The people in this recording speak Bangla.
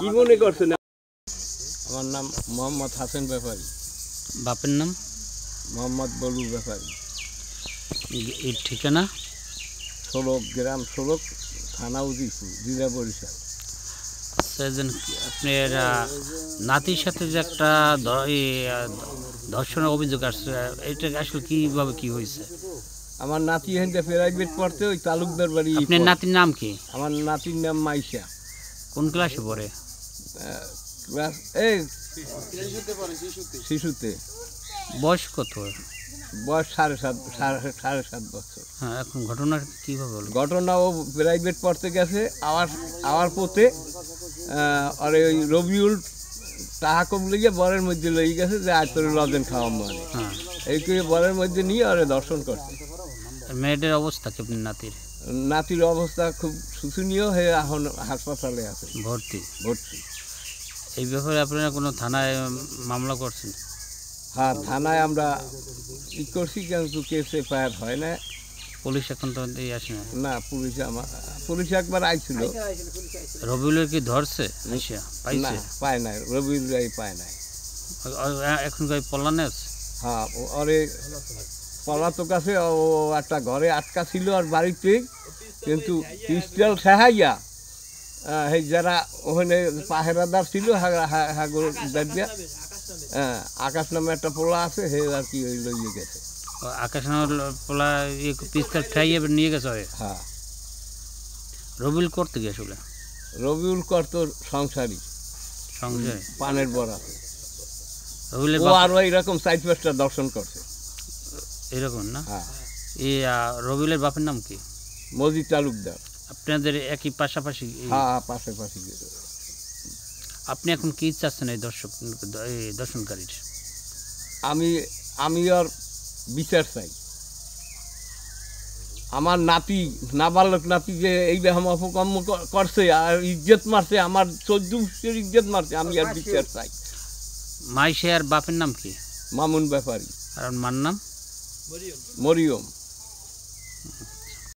কি মনে করছেন? আমার নাম মোহাম্মদ হাসান ব্যাপারী। বাপের নাম? মোহাম্মদ বলু ব্যাপারী। এর ঠিকানা? সড়ক, গ্রাম সড়ক, থানা উদিপুর, জেলা বরিশাল। আপনার নাতির সাথে যে একটা ধর্ষণের অভিযোগ আসছে, এটা আসলে কিভাবে কি হয়েছে? আমার নাতি এখানটা প্রাইভেট পড়তে, ওই তালুকদার বাড়ি। আপনার নাতির নাম কি? আমার নাতির নাম মাইশা। কোন ক্লাসে পড়ে? ক্লাস এই শিশুতে। বয়স কত? বয়স 7.5 বছর। হ্যাঁ, এখন ঘটনা কীভাবে হলো? ঘটনা, ও প্রাইভেট পড়তে গেছে, আওয়ার পথে আর ওই রবিউল টাকা কম লইয়া বরের মধ্যে লই গেছে যে আজ তোর লজেন খাওয়া মানে। হ্যাঁ, এই করে বরের মধ্যে নিয়ে ওরে দর্শন করছে। মেয়েদের অবস্থা কি আপনার নাতির? নাতির অবস্থা খুব শোচনীয় হয়ে এখন হাসপাতালে আছে ভর্তি। এই ব্যাপারে আপনারা কোনো থানায় মামলা করছেন? হ্যাঁ, থানায় আমরা ই করছি, কিন্তু কেস এফআইআর হয় না। পুলিশ এখন তো আসে না? না, পুলিশ একবার আইছিল। রবিউলের কি ধরছে? পাইছে? পায় নাই, রবিউল পায় নাই। এখন পলানে আছে? হ্যাঁ, ওরে পলাতক আছে। ও একটা ঘরে আটকা ছিল আর বাড়িতে, কিন্তু পিস্টল ঠেহাইয়া এই যারা ওখানে পাহেরাদার ছিল হাগর দাঁড়িয়া, আকাশ নামে একটা পোলা আছে, হে আর কি ওই লইয়ে গেছে। আকাশ নামের পোলা পিস্তল ঠেহাইয়া নিয়ে গেছে? হ্যাঁ। রবিউল করতে গেছিল? রবিউল করতো সংসারী, পানের বড়া। ও আরো এইরকম 4-5টা দর্শন করছে এরকম না? হ্যাঁ। এই রবিউলের বাপের নাম কি? মজিদ তালুকদার। আপনাদের একই পাশাপাশি? হ্যাঁ, পাশাপাশি। আপনি এখন কি চাচ্ছেন এই দর্শনকারীর? আমি আর বিচার চাই। আমার নাবালক নাতি যে এই ব্যায়াম অপকর্ম করছে আর ইজ্জত মারছে, আমার 14 ইজ্জত মারছে, আমি আর বিচার চাই। মাইশা আর বাপের নাম কি? মামুন ব্যাপারী। আর মার নাম? মরিয়ম।